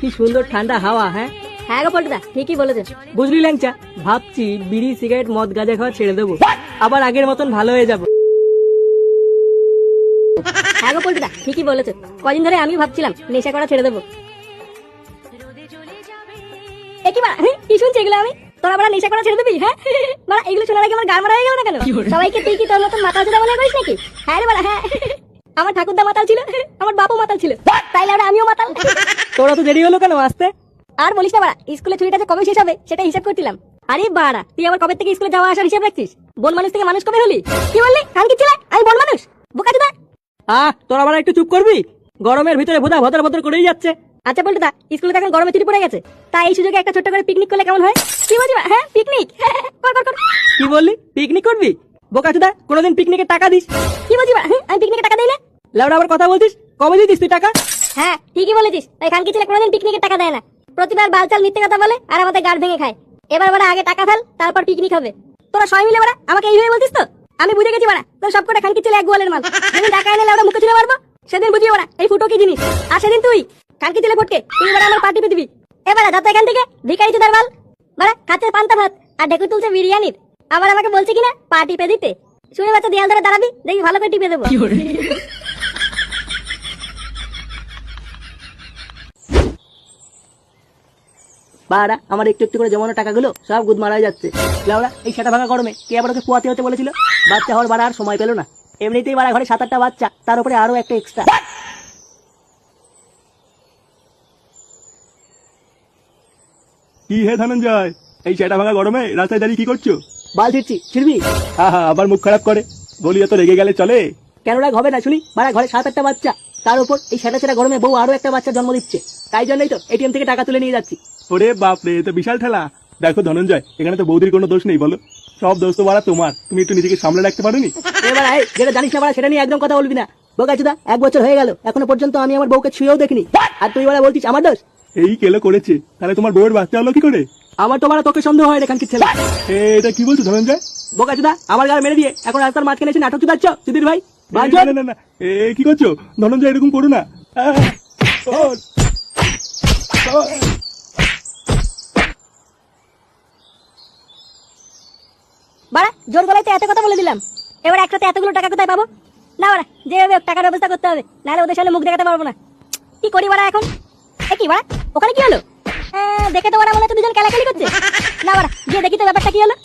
কি সুন্দর ঠান্ডা হাওয়া। হ্যাঁ হ্যাঁ গো পল্টুদা, ঠিকই বলেছেন। বুঝলি ল্যাংচা, ভাবছি বিড়ি সিগারেট মদ গাঁজা খাওয়া ছেড়ে দেবো, আবার আগের মতন ভালো হয়ে যাবো। হ্যাঁ গো পল্টুদা, ঠিকই বলেছেন। কদিন ধরে আমিও ভাবছিলাম নেশা করা ছেড়ে দেবো। কি বাড়া, কি শুনছি এগুলো আমি? তোরা বাড়া নেশা করা ছেড়ে দিবি? হ্যাঁ বাড়া, এগুলো শোনার আগে আমার গান মারা হয়ে গেল না কেন? সবাইকে তুই কি তোর মতন মাতাল চোদা মনে করিস নাকি? হ্যাঁ রে বাড়া, হ্যাঁ। আমার ঠাকুরদা মাতাল ছিল, আমার বাপও মাতাল ছিল, তাইলে আমরা আমিও মাতাল। তোরা তো দেরি হলো কেন আসতে? আর বলিস না বাড়া, স্কুলে ছুটিটা যে কবে শেষ হবে সেটা হিসাব করছিলাম। আরে বাড়া, তুই আবার কবে থেকে স্কুলে যাওয়া আসার হিসাব রাখছিস? বন মানুষ থেকে মানুষ কবে হলি? কি বললি? কান কি ছিলে? আমি বন মানুষ? বোকাচোদা। তোরা আবার একটু চুপ করবি? গরমের ভিতরে ভোদা ভদর ভদর করেই যাচ্ছে। আচ্ছা পল্টুদা, স্কুলে তো এখন গরমে ছুটি পড়ে গেছে, তাই এই সুযোগে একটা ছোট্ট করে পিকনিক করলে কেমন হয়? কি বলছি? হ্যাঁ পিকনিক, কর কর কর। কি বললি? পিকনিক করবি? বোকাচোদা, কোনোদিন পিকনিকের টাকা দিস? কি বলছি? আমি পিকনিকের টাকা দেই না। লাউডা আবার কথা বলছিস? কবে দিতিস তুই টাকা? হ্যাঁ ঠিকই বলেছিস, তাই খানকি ছেলে কোনোদিন পিকনিকের টাকা দেয় না। প্রতিবার বালচাল মিথ্যে কথা বলে আর আমাদের গাড় ভেঙে খায়। এবার বাড়া আগে টাকা ফেল, তারপর পিকনিক হবে। তোরা সবাই মিলে বাড়া আমাকে এইভাবে বলছিস তো? আমি বুঝে গেছি বাড়া, তোর সব কটা খানকি ছেলে এক গোয়ালের মাল। যেদিন টাকা এনে লাউডা মুখে ছুঁড়ে মারবো, সেদিন বুঝিয়ে বাড়া এই ফুটো কি জিনিস। আর সেদিন তুই খানকি ছেলে ফটকে তুই বাড়া আমার পার্টি পেয়ে দিবি। এবার যত এখান থেকে ভিখারি চোদার মাল। বাড়া খাচ্ছে পান্তা ভাত আর ঢেকুর তুলছে বিরিয়ানির, আবার আমাকে বলছে কিনা পার্টি পে দিতে। শুনে বাচ্চা দেয়াল ধরে দাঁড়াবি, দেখি ভালো করে টিপে দেবো। বাড়া, আমার একটু একটু করে জমানো টাকাগুলো সব গুদ মারা যাচ্ছে। লাউড়া, এই সেটা ভাঙা গরমে কে আবার ওকে পোয়াতে হতে বলেছিল? বাচ্চা হওয়ার বাড়া আর সময় পেল না। এমনিতেই বাড়া ঘরে 7-8টা বাচ্চা, তার উপরে আরো একটা এক্সট্রা। কি হে ধনঞ্জয়, এই সেটা ভাঙা গরমে রাস্তায় দাঁড়িয়ে কি করছো? বাল ছিড়ছি, ছিড়বি? আবার মুখ খারাপ করে বলি, এত রেগে গেলে চলে? কেন রাগ হবে না শুনি? বাড়া ঘরে 7-8টা বাচ্চা, তার উপর এই সেটা সেটা গরমে বউ আরো একটা বাচ্চা জন্ম দিচ্ছে। তাই জন্যই তো এটিএম থেকে টাকা তুলে নিয়ে যাচ্ছি। ওরে বাপরে, এ তো বিশাল ঠেলা। দেখো ধনঞ্জয়, এখানে তো বৌদির কোনো দোষ নেই বলো, সব দোষ তো বাড়া তোমার। তুমি একটু নিজেকে সামলে রাখতে পারোনি? এবার যেটা জানিস না বাড়া সেটা নিয়ে একদম কথা বলবি না। বোকাচোদা, 1 বছর হয়ে গেল এখনো পর্যন্ত আমি আমার বউকে ছুঁয়েও দেখিনি, আর তুই বাড়া বলছিস আমার দোষ? এই কেলো করেছে, তাহলে তোমার বউয়ের বাচ্চা হলো কি করে? আমার তো বাড়া তোকে সন্দেহ হয় এখানকার ছেলে। এটা কি বলছো ধনঞ্জয়? বোকাচোদা, আমার গায়ে মেরে দিয়ে এখন রাস্তার মাঝখানে এসে নাটক চুদাচ্ছ সুধীর ভাই। না না, কি করছো ধনঞ্জয়? এরকম করো না। বাড়া জোর গলায় তো এত কথা বলে দিলাম, এবার একসাথে এতগুলো টাকা কোথায় পাবো? না বাড়া, যেভাবে হোক টাকার ব্যবস্থা করতে হবে, নাহলে ওদের সামনে মুখ দেখাতে পারবো না। কি করি বাড়া এখন? কি বাড়া, ওখানে কি হলো? দেখে তো বাড়া মনে হচ্ছে দুজন কেলাকেলি করছে। না বাড়া, গিয়ে দেখি তো ব্যাপারটা কি হলো।